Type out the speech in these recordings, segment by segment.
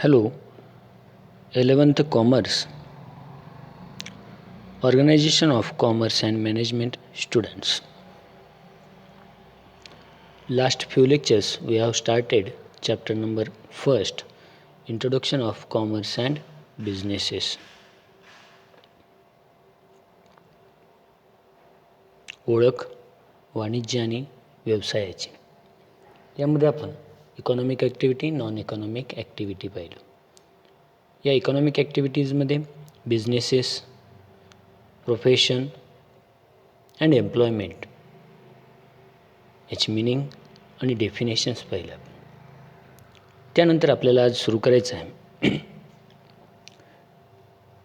Hello, 11th Commerce, Organization of Commerce and Management students. Last few lectures we have started chapter number 1st, Introduction of Commerce and Businesses. ओळख, वाणिज्य आणि व्यवसायाची. यामध्ये आपण economic activity, non economic activity पाहिलं. या economic ॲक्टिव्हिटीजमध्ये businesses, profession and employment याची मिनिंग आणि डेफिनेशन्स पाहिलं. त्यानंतर आपल्याला आज सुरू करायचं आहे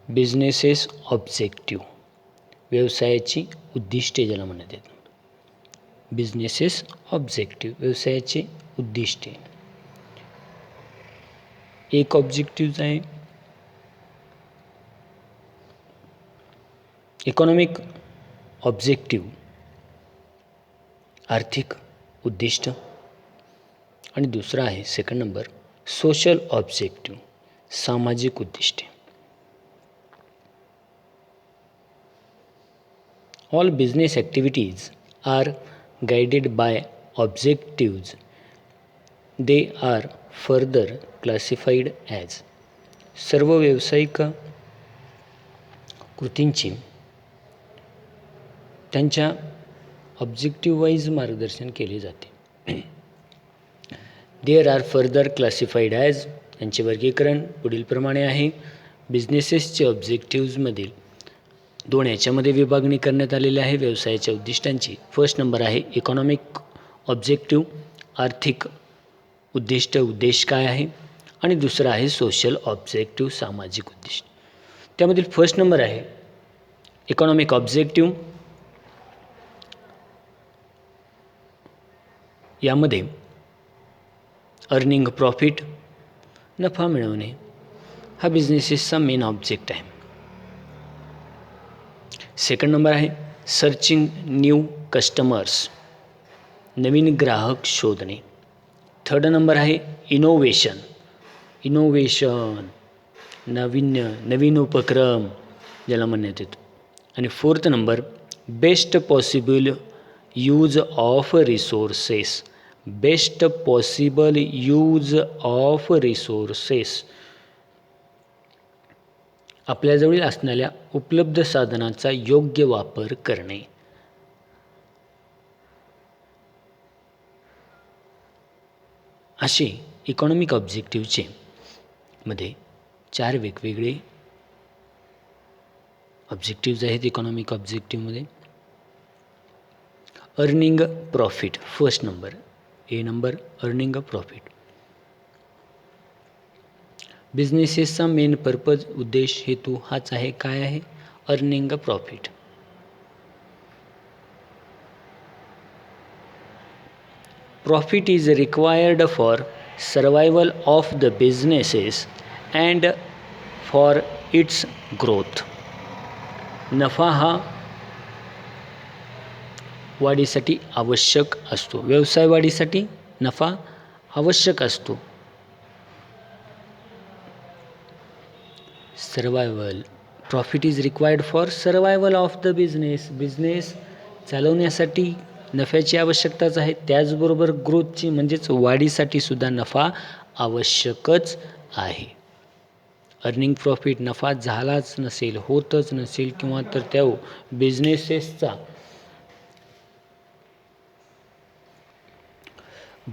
बिझनेसेस ऑब्जेक्टिव्ह, व्यवसायाची उद्दिष्टे ज्याला म्हणत येतात. बिझनेसेस ऑब्जेक्टिव्ह, व्यवसायाचे उद्दिष्टे. एक ऑब्जेक्टिव्ह आहे इकॉनॉमिक ऑब्जेक्टिव्ह, आर्थिक उद्दिष्ट, आणि दुसरा आहे सेकंड नंबर सोशल ऑब्जेक्टिव्ह, सामाजिक उद्दिष्टे. All business activities are guided by objectives. They are further classified as. सर्व व्यावसायिक कृतींची त्यांच्या ऑब्जेक्टिव्ह वाईज मार्गदर्शन केले जाते. There are further classified as, यांचे वर्गीकरण पुढीलप्रमाणे आहे. बिझनेसेसचे ऑब्जेक्टिव्जमधील दोन याच्यामध्ये विभागणी करण्यात आलेली आहे व्यवसायाच्या उद्दिष्टांची. फर्स्ट नंबर आहे इकॉनॉमिक ऑब्जेक्टिव्ह, आर्थिक उद्दिष्ट, उद्देश काय आहे, आणि दुसरं आहे सोशल ऑब्जेक्टिव्ह, सामाजिक उद्दिष्ट. त्यामधील फर्स्ट नंबर आहे इकॉनॉमिक ऑब्जेक्टिव्ह. यामध्ये अर्निंग प्रॉफिट, नफा मिळवणे हा बिझनेसेसचा मेन ऑब्जेक्ट आहे. सेकंड नंबर आहे सर्चिंग न्यू कस्टमर्स, नवीन ग्राहक शोधणे. थर्ड नंबर आहे इनोव्हेशन, नाविन्य, नवीन उपक्रम ज्याला म्हणण्यात येतो. आणि fourth number best possible use of resources, best possible use of resources, आपल्याजवळ असणाऱ्या उपलब्ध साधनांचा योग्य वापर करणे. असे इकॉनॉमिक ऑब्जेक्टिव्हचे मध्ये चार वेगवेगळे ऑब्जेक्टिव्ज आहेत. इकॉनॉमिक ऑब्जेक्टिव्हमध्ये earning profit, first number, A number earning profit. बिझनेसेसचा मेन पर्पज, उद्देश, हेतू हाच आहे. काय आहे? Earning profit. Profit is required for survival of the businesses and for its growth. नफा हा वाढीसाठी आवश्यक असतो, व्यवसाय वाढीसाठी नफा आवश्यक असतो. Survival, profit is required for survival of the business, business चालवण्यासाठी नफ्याची आवश्यकताच आहे. त्याचबरोबर ग्रोथची म्हणजेच वाढीसाठी सुद्धा नफा आवश्यकच आहे. अर्निंग प्रॉफिट, नफा झालाच नसेल, होतच नसेल, किंवा तर त्या बिझनेसेसचा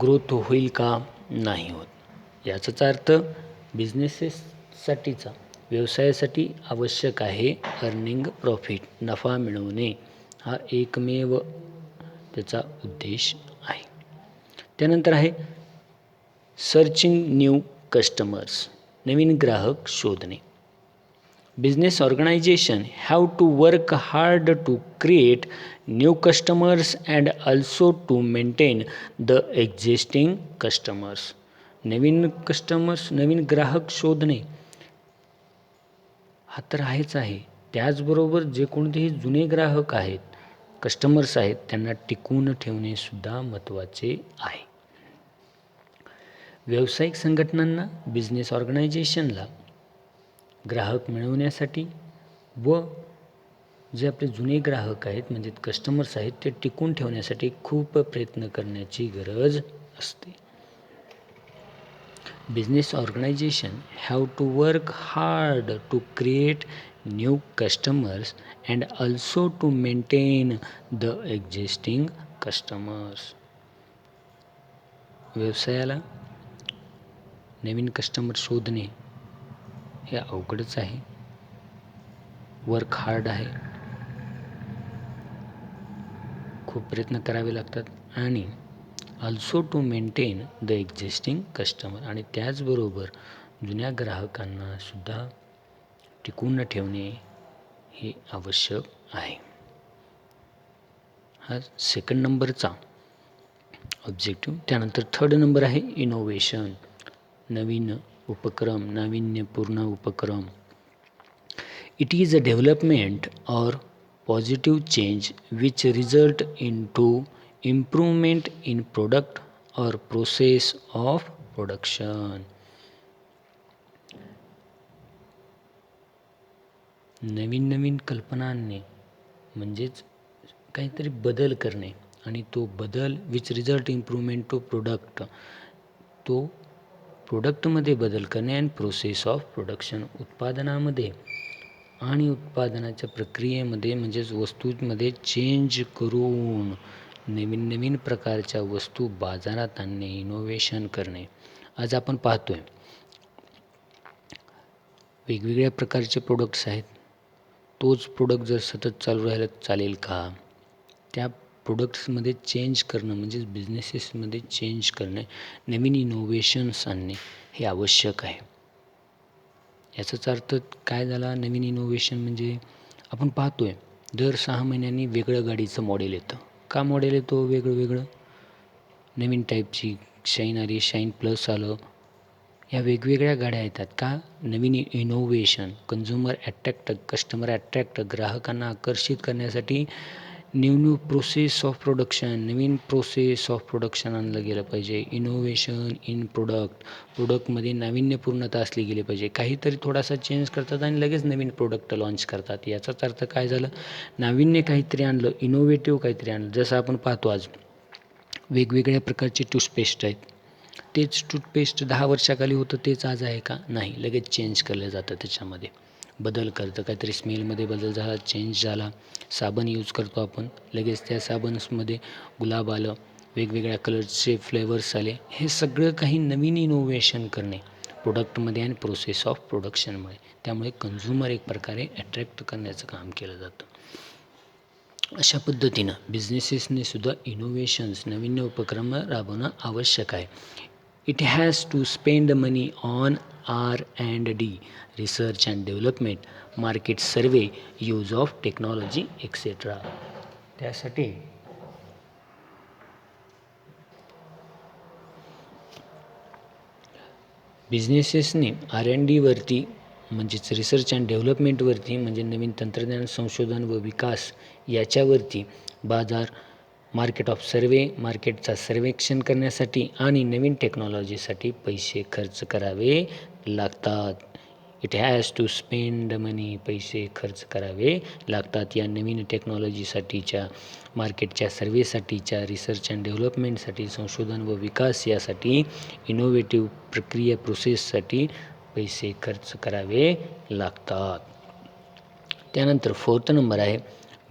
ग्रोथ होईल का? नाही होत. याचाच अर्थ बिझनेसेससाठीचा, व्यवसायासाठी आवश्यक आहे अर्निंग प्रॉफिट, नफा मिळवणे, हा एकमेव त्याचा उद्देश आहे. त्यानंतर आहे सर्चिंग न्यू कस्टमर्स, नवीन ग्राहक शोधणे. Business organisation have to work hard to create new customers and also to maintain the existing customers. नवीन कस्टमर्स, नवीन ग्राहक शोधणे हा तर आहेच आहे. त्याचबरोबर जे कोणतेही जुने ग्राहक आहेत, कस्टमर्स आहेत, त्यांना टिकवून ठेवणे सुद्धा महत्त्वाचे आहे. व्यावसायिक संघटनांना, बिझनेस ऑर्गनायझेशनला ग्राहक मिळवण्यासाठी व जे आपले जुने ग्राहक आहेत म्हणजे कस्टमर्स आहेत ते टिकून ठेवण्यासाठी खूप प्रयत्न करण्याची गरज असते. Business organization have to work hard to create new customers and also to maintain the existing customers. व्यवसायाला नवीन कस्टमर शोधणे हे अवघडच आहे, वर्क हार्ड आहे, खूप प्रयत्न करावे लागतात आणि also to maintain the existing customer आणि त्याचबरोबर जुन्या ग्राहकांना सुद्धा टिकवून ठेवणे हे आवश्यक आहे. हा सेकंड नंबरचा ऑब्जेक्टिव्ह. त्यानंतर थर्ड नंबर आहे इनोव्हेशन, नवीन उपक्रम, नाविन्यपूर्ण उपक्रम. It is a development or positive change which result in to improvement in product or process of production. नवीन नवीन कल्पना आणणे म्हणजेच काहीतरी बदल करणे आणि तो बदल which result improvement to product, तो प्रोडक्टमध्ये बदल करणे आणि प्रोसेस ऑफ प्रोडक्शन, उत्पादनामध्ये आणि उत्पादनाच्या प्रक्रियेमध्ये म्हणजेच वस्तूंमध्ये चेंज करून नवीन नवीन प्रकारच्या वस्तू बाजारात आणणे, इनोव्हेशन करणे. आज आपण पाहतोय वेगवेगळ्या प्रकारचे प्रोडक्ट्स आहेत. तोच प्रोडक्ट जर सतत चालू राहिला चालेल का? त्या प्रोडक्ट्समध्ये चेंज करणं म्हणजेच बिझनेसेसमध्ये चेंज करणे, नवीन इनोव्हेशन्स आणणे हे आवश्यक आहे. याचाच अर्थ काय झाला? नवीन इनोव्हेशन म्हणजे आपण पाहतोय दर 6 महिन्यांनी वेगळं गाडीचं मॉडेल येतं. का मॉडेल येतो वेगळं? नवीन टाईपची शाईन आली, शाईन प्लस आलं, या वेगवेगळ्या गाड्या येतात. का? नवीन इनोव्हेशन, कस्टमर अट्रॅक्ट, ग्राहकांना आकर्षित करण्यासाठी new process of production, Naveen process of production आणलं गेलं पाहिजे. इनोव्हेशन इन प्रोडक्टमध्ये नाविन्यपूर्णता असली गेली पाहिजे. काहीतरी थोडासा चेंज करतात आणि लगेच नवीन प्रोडक्ट लॉन्च करतात. याचाच अर्थ काय झालं? नाविन्य काहीतरी आणलं, इनोव्हेटिव्ह काहीतरी आणलं. जसं आपण पाहतो आज वेगवेगळ्या प्रकारचे टूथपेस्ट आहेत. तेच टूथपेस्ट 10 वर्षाखाली होतं तेच आज आहे का? नाही, लगेच चेंज केलं जातं, त्याच्यामध्ये बदल करतं, काहीतरी स्मेलमध्ये बदल झाला, चेंज झाला. साबण यूज करतो आपण, लगेच त्या साबणमध्ये गुलाब आलं, वेगवेगळ्या कलर्सचे फ्लेवर्स आले. हे सगळं काही नवीन इनोव्हेशन करणे प्रोडक्टमध्ये आणि प्रोसेस ऑफ प्रोडक्शनमुळे. त्यामुळे कंझ्युमर एक प्रकारे अट्रॅक्ट करण्याचं काम केलं जातं. अशा पद्धतीनं बिझनेसेसने सुद्धा इनोव्हेशन्स, नवीन उपक्रम राबवणं आवश्यक आहे. It has to spend money on R&D, research and development, market survey, use of technology etcetera. त्यासाठी बिझनेसेसने R&D वरती म्हणजेच रिसर्च अँड डेव्हलपमेंटवरती म्हणजे नवीन तंत्रज्ञान संशोधन व विकास याच्यावरती बाजार मार्केट ऑफ सर्वे, मार्केटचा सर्वेक्षण करण्यासाठी आणि नवीन टेक्नॉलॉजीसाठी पैसे खर्च करावे लागतात. इट हॅज टू स्पेंड मनी, पैसे खर्च करावे लागतात या नवीन टेक्नॉलॉजीसाठीच्या, मार्केटच्या सर्वेसाठीच्या, रिसर्च अँड डेव्हलपमेंटसाठी, संशोधन व विकास यासाठी, इनोव्हेटिव्ह प्रक्रिया प्रोसेससाठी पैसे खर्च करावे लागतात. त्यानंतर 4th नंबर आहे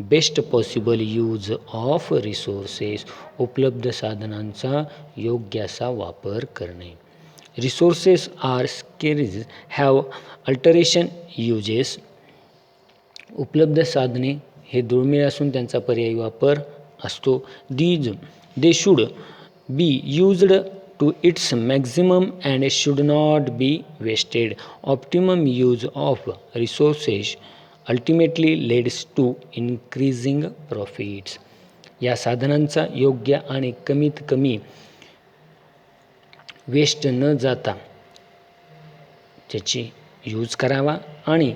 best possible use of resources, उपलब्ध साधनांचा योग्य असा वापर करणे. Resources are scarce, have alteration uses. उपलब्ध साधने हे दुर्मिळ असून त्यांचा पर्यायी वापर असतो. They should be used to its maximum and should not be wasted. Optimum use of resources ultimately leads to increasing profits. या साधनांचा योग्य आणि कमीत कमी वेस्ट न जाता त्याची यूज करावा आणि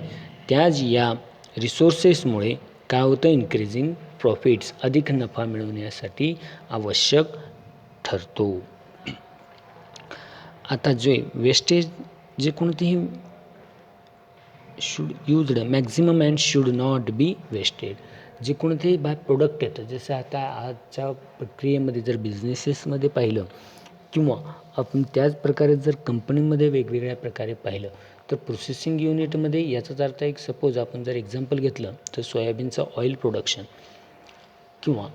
त्याच या रिसोर्सेसमुळे काय होतं? इन्क्रीजिंग प्रॉफिट्स, अधिक नफा मिळवण्यासाठी आवश्यक ठरतो. आता जे वेस्टेज जे कोणतेही should used maximum and should not be wasted. जे कोणतेही बाय प्रोडक्ट येतं, जसं आता आजच्या प्रक्रियेमध्ये जर बिझनेसेसमध्ये पाहिलं किंवा आपण त्याच प्रकारे जर कंपनीमध्ये वेगवेगळ्या प्रकारे पाहिलं तर प्रोसेसिंग युनिटमध्ये याचाच अर्थ एक सपोज आपण जर एक्झाम्पल घेतलं तर सोयाबीनचं ऑइल प्रोडक्शन किंवा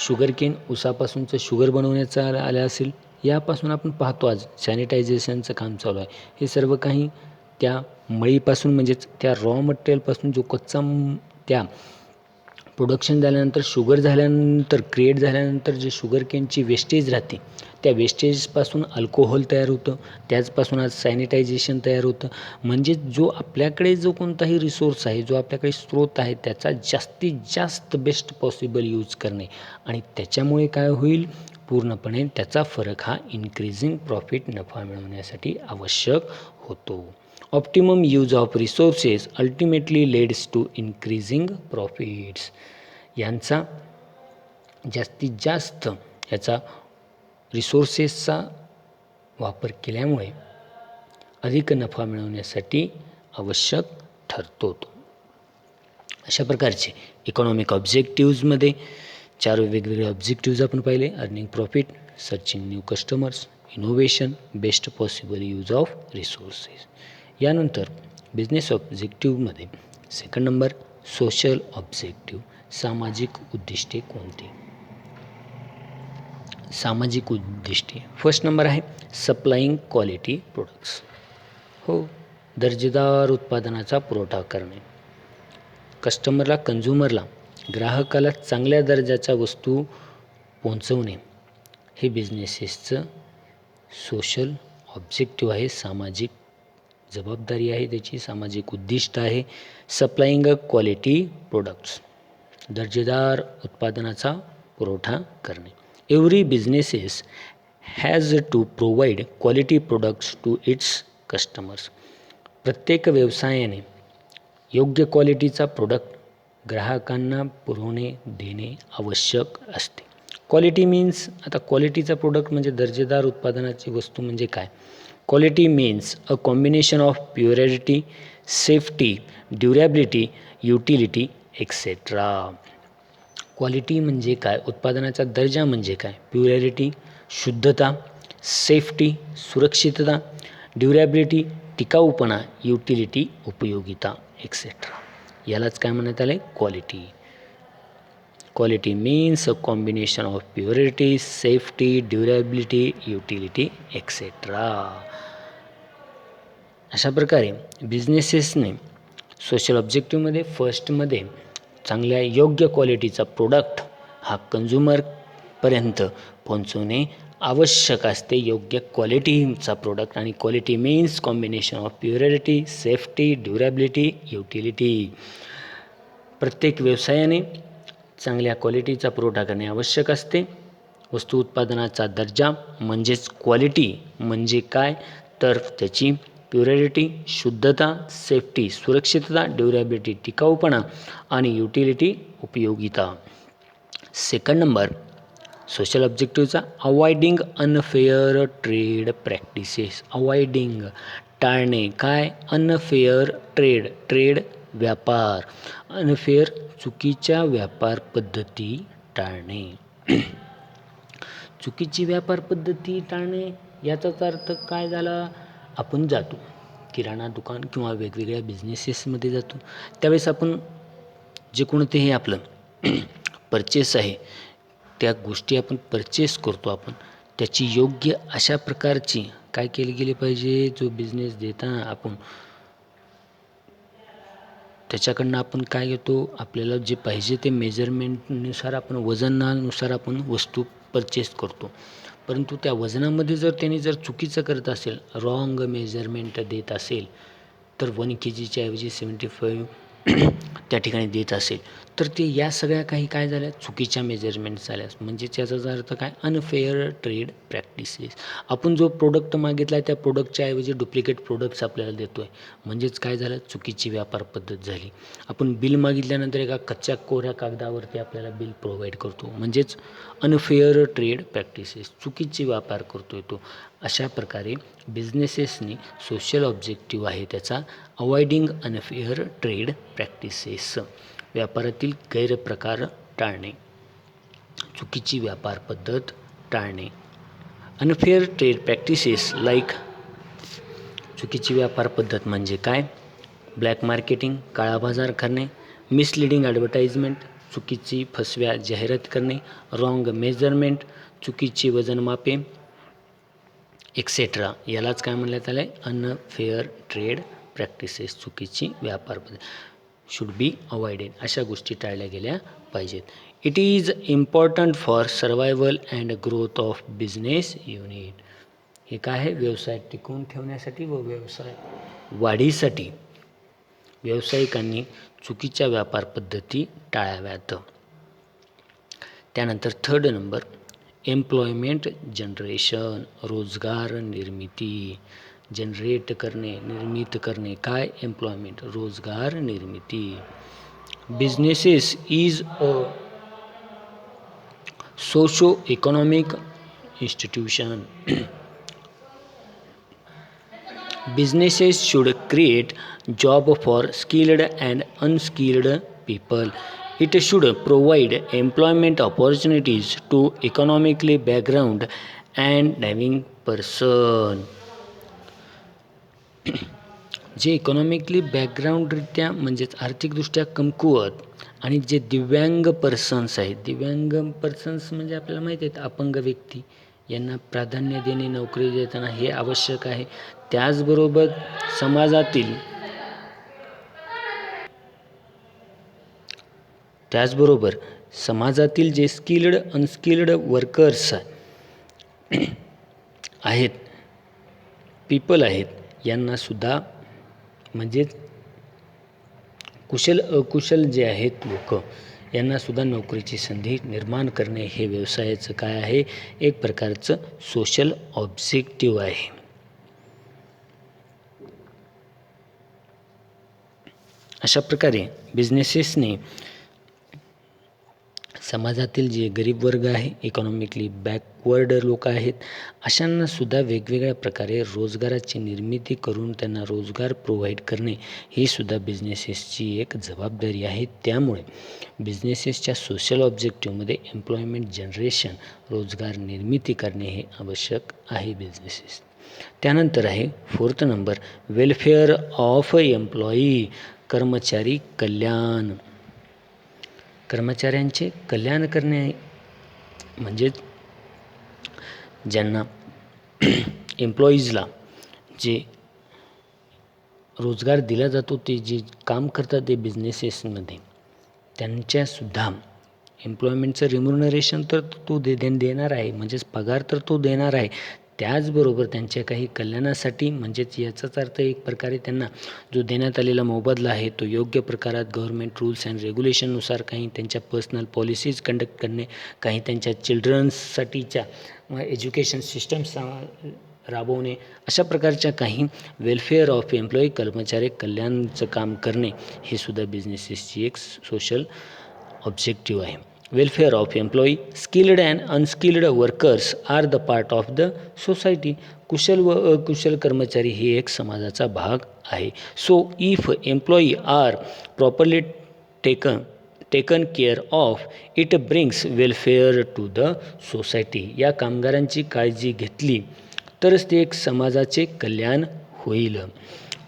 शुगर केन ऊसापासूनचं शुगर बनवण्याचं आलं असेल, यापासून आपण पाहतो आज सॅनिटायझेशनचं काम चालू आहे. हे सर्व काही त्या मळीपासून म्हणजेच त्या रॉ मटेरियलपासून जो कच्चा त्या प्रोडक्शन झाल्यानंतर शुगर झाल्यानंतर क्रिएट झाल्यानंतर जे शुगर केनची वेस्टेज राहते त्या वेस्टेजपासून अल्कोहोल तयार होतं, त्याचपासून आज सॅनिटायझेशन तयार होतं. म्हणजे जो आपल्याकडे जो कोणताही रिसोर्स आहे, जो आपल्याकडे स्रोत आहे, त्याचा जास्तीत जास्त बेस्ट पॉसिबल यूज करणे आणि त्याच्यामुळे काय होईल, पूर्णपणे त्याचा फरक हा इन्क्रीजिंग प्रॉफिट नफा मिळवण्यासाठी आवश्यक होतो. Optimum use of resources ultimately leads to increasing profits. यांचा जास्तीत जास्त याचा रिसोर्सेसचा वापर केल्यामुळे अधिक नफा मिळवण्यासाठी आवश्यक ठरतो. अशा प्रकारचे इकॉनॉमिक ऑब्जेक्टिव्जमध्ये 4 वेगवेगळे ऑब्जेक्टिव्ज आपण पाहिले. Earning profit, searching new customers, innovation, best possible use of resources. यानंतर बिझनेस ऑब्जेक्टिव्हमध्ये सेकंड नंबर सोशल ऑब्जेक्टिव्ह, सामाजिक उद्दिष्टे कोणती. सामाजिक उद्दिष्टे फर्स्ट नंबर आहे सप्लाईंग क्वालिटी प्रोडक्ट्स. हो, दर्जेदार उत्पादनाचा पुरवठा करणे. कस्टमरला, कंझ्युमरला, ग्राहकाला चांगल्या दर्जाच्या वस्तू पोहोचवणे हे बिझनेसेसचं सोशल ऑब्जेक्टिव्ह आहे, सामाजिक जबाबदारी आहे, त्याची सामाजिक उद्दिष्ट आहे. सप्लाईंग अ क्वालिटी प्रोडक्ट्स, दर्जेदार उत्पादनाचा पुरवठा करणे. Every businesses has to provide quality products to its customers. प्रत्येक व्यवसायाने योग्य क्वालिटीचा प्रोडक्ट ग्राहकांना पुरवणे देणे आवश्यक असते. क्वालिटी मीन्स, आता क्वालिटीचा प्रोडक्ट म्हणजे दर्जेदार उत्पादनाची वस्तू म्हणजे काय. Quality means a combination of purity, safety, durability, utility etcetera. Quality म्हणजे काय, उत्पादनाचा दर्जा म्हणजे काय, प्युरिटी शुद्धता, सेफ्टी सुरक्षितता, ड्युरेबिलिटी टिकाऊपणा, युटिलिटी उपयोगिता एक्सेट्रा. यालाच काय म्हणण्यात आले, quality. Quality means a combination of purity, safety, durability, utility etcetera. अशा प्रकारे बिझनेसेसने सोशल ऑब्जेक्टिव्हमध्ये फर्स्टमध्ये चांगल्या योग्य क्वालिटीचा प्रोडक्ट हा कंझ्युमरपर्यंत पोहोचवणे आवश्यक असते. योग्य क्वालिटीचा प्रोडक्ट, आणि quality means combination of purity, safety, durability, utility. प्रत्येक व्यवसायाने चांगल्या क्वालिटीचा पुरवठा करणे आवश्यक असते. वस्तू उत्पादनाचा दर्जा म्हणजेच क्वालिटी म्हणजे काय, तर त्याची प्युरिटी शुद्धता, सेफ्टी सुरक्षितता, ड्युरेबिलिटी टिकाऊपणा आणि युटिलिटी उपयोगिता. सेकंड नंबर सोशल ऑब्जेक्टिव्हचा avoiding unfair trade practices. Avoiding टाळणे, काय, अनफेअर ट्रेड, ट्रेड व्यापार, अनफेअर चुकीच्या व्यापार पद्धती टाळणे. चुकीची व्यापार पद्धती टाळणे याचाच अर्थ काय झाला, आपण जातो किराणा दुकान किंवा वेगवेगळ्या बिझनेसेसमध्ये जातो, त्यावेळेस आपण जे कोणतेही आपलं परचेस आहे त्या गोष्टी आपण परचेस करतो, आपण त्याची योग्य अशा प्रकारची काय केली गेली पाहिजे, जो बिझनेस देताना आपण त्याच्याकडनं आपण काय घेतो, आपल्याला जे पाहिजे ते मेजरमेंटनुसार आपण वजनानुसार आपण वस्तू परचेस करतो. परंतु त्या वजनामध्ये जर त्याने जर चुकीचं करत असेल, रॉंग मेजरमेंट देत असेल, तर 1 kgच्या ऐवजी 75 त्या ठिकाणी देत असेल, तर ते या सगळ्या काही काय झाल्या, चुकीच्या मेजरमेंट झाल्या. म्हणजे त्याचा अर्थ काय, अनफेअर ट्रेड प्रॅक्टिसेस. आपण जो प्रोडक्ट मागितला आहे त्या प्रोडक्टच्या ऐवजी डुप्लिकेट प्रोडक्ट्स आपल्याला देतो आहे, म्हणजेच काय झालं, चुकीची व्यापार पद्धत झाली. आपण बिल मागितल्यानंतर एका कच्च्या कोऱ्या कागदावरती आपल्याला बिल प्रोव्हाइड करतो, म्हणजेच अनफेअर ट्रेड प्रॅक्टिसेस, चुकीची व्यापार करतो आहे तो. अशा प्रकारे बिझनेसेसनी सोशल ऑब्जेक्टिव्ह आहे त्याचा अवॉइडिंग अनफेअर ट्रेड प्रॅक्टिसेस, व्यापारातील गैरप्रकार टाळणे, चुकीची व्यापार पद्धत टाळणे. अनफेअर ट्रेड प्रॅक्टिसेस लाईक, चुकीची व्यापार पद्धत म्हणजे काय? ब्लॅक मार्केटिंग, काळा बाजार करणे, मिसलिडिंग ॲडव्हर्टाइजमेंट, चुकीची फसव्या जाहिरात करणे, रॉंग मेजरमेंट, चुकीची वजनमापे एक्सेट्रा, यालाच काय म्हणण्यात आलं आहे? अनफेअर ट्रेड प्रॅक्टिसेस, चुकीची व्यापार पद्धत शुड बी अवॉइडेड. अशा गोष्टी टाळल्या गेल्या पाहिजेत. It is important for survival and growth of business unit. हे काय आहे? व्यवसाय टिकवून ठेवण्यासाठी व व्यवसाय वाढीसाठी व्यावसायिकांनी चुकीच्या व्यापार पद्धती टाळाव्यात. त्यानंतर 3rd नंबर, एम्प्लॉयमेंट जनरेशन, रोजगार निर्मिती. जनरेट करणे, निर्मित करणे, काय? एम्प्लॉयमेंट, रोजगार निर्मिती. Businesses is a socio economic institution. Businesses should create job for skilled and unskilled people. It should provide employment opportunities to economically background and having person. जे economically बॅकग्राऊंडरित्या म्हणजेच आर्थिकदृष्ट्या कमकुवत आणि जे दिव्यांग पर्सन्स आहेत, दिव्यांग पर्सन्स म्हणजे आपल्याला माहिती आहेत अपंग व्यक्ती, यांना प्राधान्य देणे नोकरी देताना हे आवश्यक आहे. त्याचबरोबर समाजातील जे स्किल्ड अनस्किल्ड वर्कर्स आहेत, पीपल आहेत, यांनासुद्धा म्हणजेच कुशल अकुशल जे आहेत लोक, यांनासुद्धा नोकरीची संधी निर्माण करणे हे व्यवसायाचं काय आहे? एक प्रकारचं सोशल ऑब्जेक्टिव्ह आहे. अशा प्रकारे बिझनेसेसने समाजातील जे गरीब वर्ग आहे, इकॉनॉमिकली बॅकवर्ड लोक आहेत, अशांनासुद्धा वेगवेगळ्या प्रकारे रोजगाराची निर्मिती करून त्यांना रोजगार प्रोव्हाइड करणे ही सुद्धा बिझनेसेसची एक जबाबदारी आहे. त्यामुळे बिझनेसेसच्या सोशल ऑब्जेक्टिव्हमध्ये एम्प्लॉयमेंट जनरेशन, रोजगार निर्मिती करणे हे आवश्यक आहे बिझनेसेस. त्यानंतर आहे 4th number, welfare of employee, कर्मचारी कल्याण. कर्मचाऱ्यांचे कल्याण करणे म्हणजेच ज्यांना एम्प्लॉईजला जे रोजगार दिला जातो, ते जे काम करतात ते बिझनेसेसमध्ये, त्यांच्यासुद्धा एम्प्लॉयमेंटचं रिम्युनरेशन तर तो देणार आहे, म्हणजेच पगार तर तो देणार आहे. त्याचबरोबर त्यांच्या काही कल्याणासाठी, म्हणजेच याचाच अर्थ एक प्रकारे त्यांना जो देण्यात आलेला मोबदला आहे तो योग्य प्रकारात गव्हर्मेंट रूल्स अँड रेग्युलेशननुसार काही त्यांच्या पर्सनल पॉलिसीज कंडक्ट करणे, काही त्यांच्या चिल्ड्रन्ससाठीच्या एज्युकेशन सिस्टम्स राबवणे, अशा प्रकारच्या काही वेलफेअर ऑफ एम्प्लॉई, कर्मचारी कल्याणचं काम करणे हे सुद्धा बिझनेसेसची एक सोशल ऑब्जेक्टिव्ह आहे. Welfare of employee, skilled and unskilled workers are the part of the society. कुशल व अकुशल कर्मचारी ही एक समाजाचा भाग आहे. So if employee are properly taken care of, it brings welfare to the society. या कामगारांची काळजी घेतली तरच ते एक समाजाचे कल्याण होईल.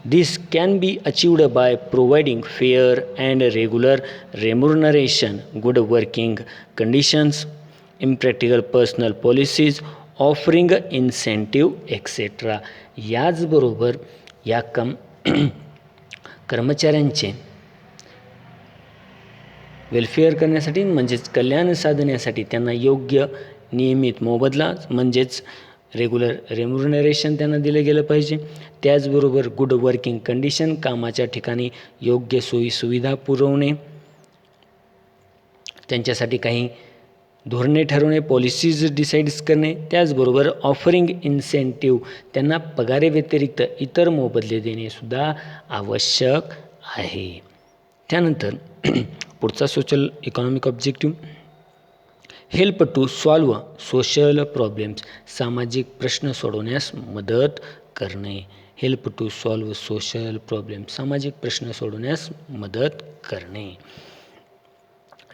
This can be achieved by providing fair and regular remuneration, good working conditions, impractical personal policies, offering incentive, etc. याचबरोबर या कर्मचाऱ्यांचे वेलफेअर करण्यासाठी म्हणजेच कल्याण साधण्यासाठी त्यांना योग्य नियमित मोबदला म्हणजेच रेग्युलर रेम्युनरेशन त्यांना दिलं गेलं पाहिजे. त्याचबरोबर गुड वर्किंग कंडिशन, कामाच्या ठिकाणी योग्य सोयीसुविधा पुरवणे, त्यांच्यासाठी काही धोरणे ठरवणे, पॉलिसीज डिसाईड्स करणे. त्याचबरोबर ऑफरिंग इन्सेंटिव्ह, त्यांना पगाराव्यतिरिक्त इतर मोबदले देणेसुद्धा आवश्यक आहे. त्यानंतर पुढचा social economic objective, help to solve social problems, सामाजिक प्रश्न सोडवण्यास मदत करणे. Help to solve social problems, सामाजिक प्रश्न सोडवण्यास मदत करणे.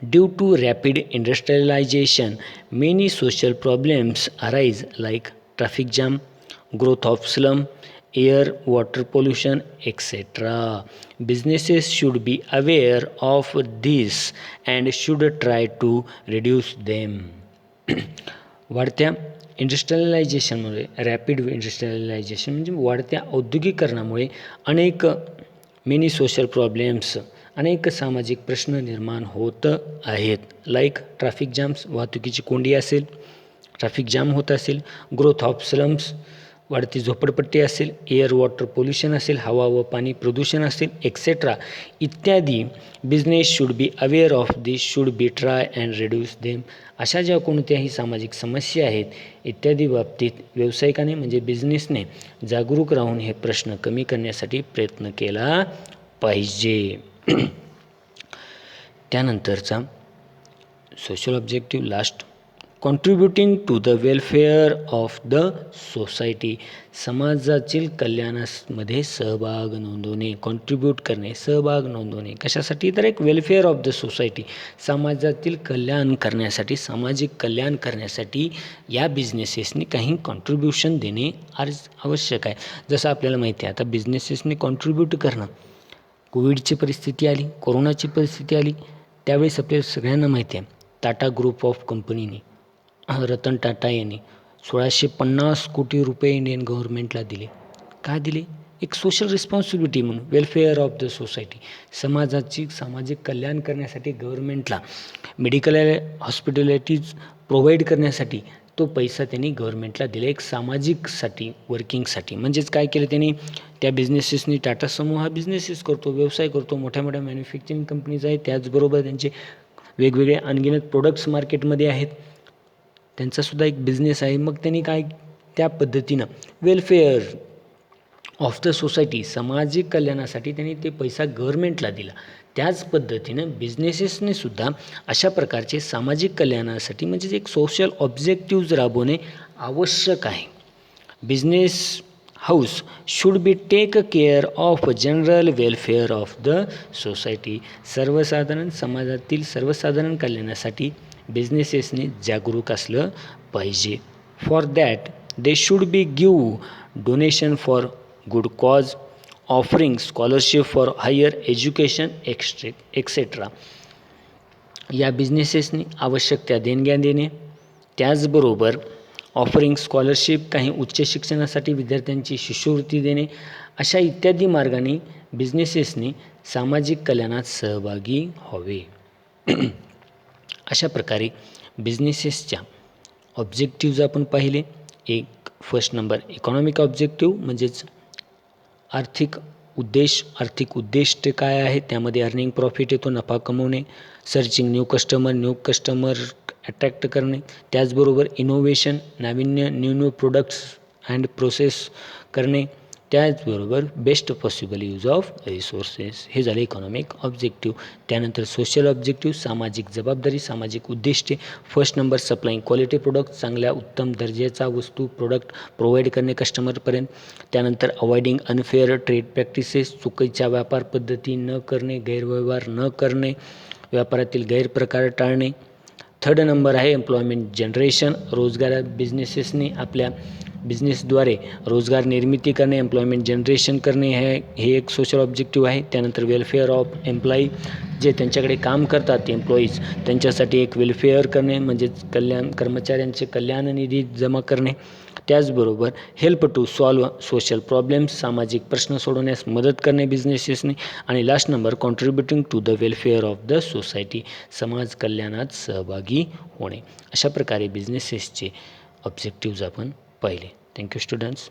Due to rapid industrialisation many social problems arise like traffic jam, growth of slum, air, water pollution, etc. Businesses should be aware of this and should try to reduce them. वाढत्या इंडस्ट्रियलायझेशनमुळे, rapid industrialisation म्हणजे वाढत्या औद्योगिकरणामुळे अनेक many social problems, अनेक सामाजिक प्रश्न निर्माण होत आहेत. लाईक ट्रॅफिक जॅम्स, वाहतुकीची कोंडी असेल, ट्रॅफिक जॅम होत असेल, ग्रोथ ऑफ स्लम्स, वाढती झोपडपट्टी असेल, एअर वॉटर पोल्युशन असेल, हवा व पाणी प्रदूषण असेल, एक्सेट्रा इत्यादी. Business should be aware of this, should be try and reduce them. अशा ज्या कोणत्याही सामाजिक समस्या आहेत इत्यादी बाबतीत व्यावसायिकाने म्हणजे बिझनेसने जागरूक राहून हे प्रश्न कमी करण्यासाठी प्रयत्न केला पाहिजे. त्यानंतरचा social objective last, contributing to the welfare of the society, समाजातील कल्याणामध्ये सहभाग नोंदवणे. कॉन्ट्रीब्यूट करणे, सहभाग नोंदवणे कशासाठी, तर एक वेलफेअर ऑफ द सोसायटी, समाजातील कल्याण करण्यासाठी, सामाजिक कल्याण करण्यासाठी या बिझनेसेसनी काही कॉन्ट्रीब्युशन देणे आवश्यक आहे. जसं आपल्याला माहिती आहे आता बिझनेसेसने कॉन्ट्रीब्यूट करणं, कोविडची परिस्थिती आली, कोरोनाची परिस्थिती आली, त्यावेळेस आपल्याला सगळ्यांना माहिती आहे टाटा ग्रुप ऑफ कंपनीने, रतन टाटा यांनी 1650 कोटी रुपये इंडियन गव्हर्नमेंटला दिले. का दिले? एक सोशल रिस्पॉन्सिबिलिटी म्हणून, वेलफेअर ऑफ द सोसायटी, सामाजिक कल्याण करण्यासाठी गव्हर्नमेंटला मेडिकल हॉस्पिटॅलिटीज प्रोव्हाइड करण्यासाठी तो पैसा त्यांनी गव्हर्नमेंटला दिला, एक सामाजिकसाठी, वर्किंगसाठी. म्हणजेच काय केलं त्यांनी, त्या बिझनेसेसनी, टाटा समूह हा बिझनेसेस करतो, व्यवसाय करतो, मोठ्या मोठ्या मॅन्युफॅक्चरिंग कंपनीज आहेत, त्याचबरोबर त्यांचे वेगवेगळे अनगिनत प्रोडक्ट्स मार्केटमध्ये आहेत, त्यांचासुद्धा एक बिझनेस आहे. मग त्यांनी काय त्या पद्धतीनं वेलफेअर ऑफ द सोसायटी, सामाजिक कल्याणासाठी त्यांनी ते पैसा गव्हर्नमेंटला दिला. त्याच पद्धतीनं बिझनेसेसने सुद्धा अशा प्रकारचे सामाजिक कल्याणासाठी म्हणजे एक सोशल ऑब्जेक्टिव्ज राबवणे आवश्यक आहे. Business house should be take care of general welfare of the society, सर्वसाधारण समाजातील सर्वसाधारण कल्याणासाठी बिझनेसेसने जागरूक असलं पाहिजे. For that they should be give donation for good cause, offering scholarship for higher education etcetera. या बिझनेसेसनी आवश्यक त्या देणग्या देणे, त्याचबरोबर ऑफरिंग स्कॉलरशिप, काही उच्च शिक्षणासाठी विद्यार्थ्यांची शिष्यवृत्ती देणे, अशा इत्यादी मार्गाने बिझनेसेसनी सामाजिक कल्याणात सहभागी व्हावे. अशा प्रकारे बिझनेसेसच्या ऑब्जेक्टिव्ज आपण पाहिले. एक फर्स्ट नंबर इकॉनॉमिक ऑब्जेक्टिव्ह म्हणजेच आर्थिक उद्दिष्ट काय आहे, त्यामध्ये अर्निंग प्रॉफिट येतो, नफा कमवणे, सर्चिंग न्यू कस्टमर अट्रॅक्ट करणे, त्याचबरोबर इनोव्हेशन, नाविन्य, न्यू प्रोडक्ट्स अँड प्रोसेस करणे, त्याचबरोबर best possible use of resources. हे झाले इकॉनॉमिक ऑब्जेक्टिव्ह. त्यानंतर सोशल ऑब्जेक्टिव्ह, सामाजिक जबाबदारी, सामाजिक उद्दिष्टे. फर्स्ट नंबर सप्लाईंग क्वालिटी प्रोडक्ट, चांगल्या उत्तम दर्जाचा प्रोडक्ट प्रोव्हाइड करणे कस्टमरपर्यंत. त्यानंतर अवॉइडिंग अनफेअर ट्रेड प्रॅक्टिसेस, चुकीच्या व्यापार पद्धती न करणे, गैरव्यवहार न करणे, व्यापारातील गैरप्रकार टाळणे. थर्ड नंबर आहे एम्प्लॉयमेंट जनरेशन, रोजगार, बिझनेसेसने आपल्या बिझनेसद्वारे रोजगार निर्मिती करणे, एम्प्लॉयमेंट जनरेशन करणे, हे एक सोशल ऑब्जेक्टिव्ह आहे. त्यानंतर वेलफेअर ऑफ एम्प्लॉई, जे त्यांच्याकडे काम करतात एम्प्लॉईज, त्यांच्यासाठी एक वेलफेअर करणे म्हणजेच कर्मचाऱ्यांचे कल्याण निधी जमा करणे. त्याचबरोबर help to solve social problems, सामाजिक प्रश्न सोडवण्यास मदत करणे बिझनेसेसने. आणि last number contributing to the welfare of the society, समाज कल्याणात सहभागी होणे. अशा प्रकारे बिझनेसेसचे ऑब्जेक्टिव्ज आपण पाहिले. Thank you students.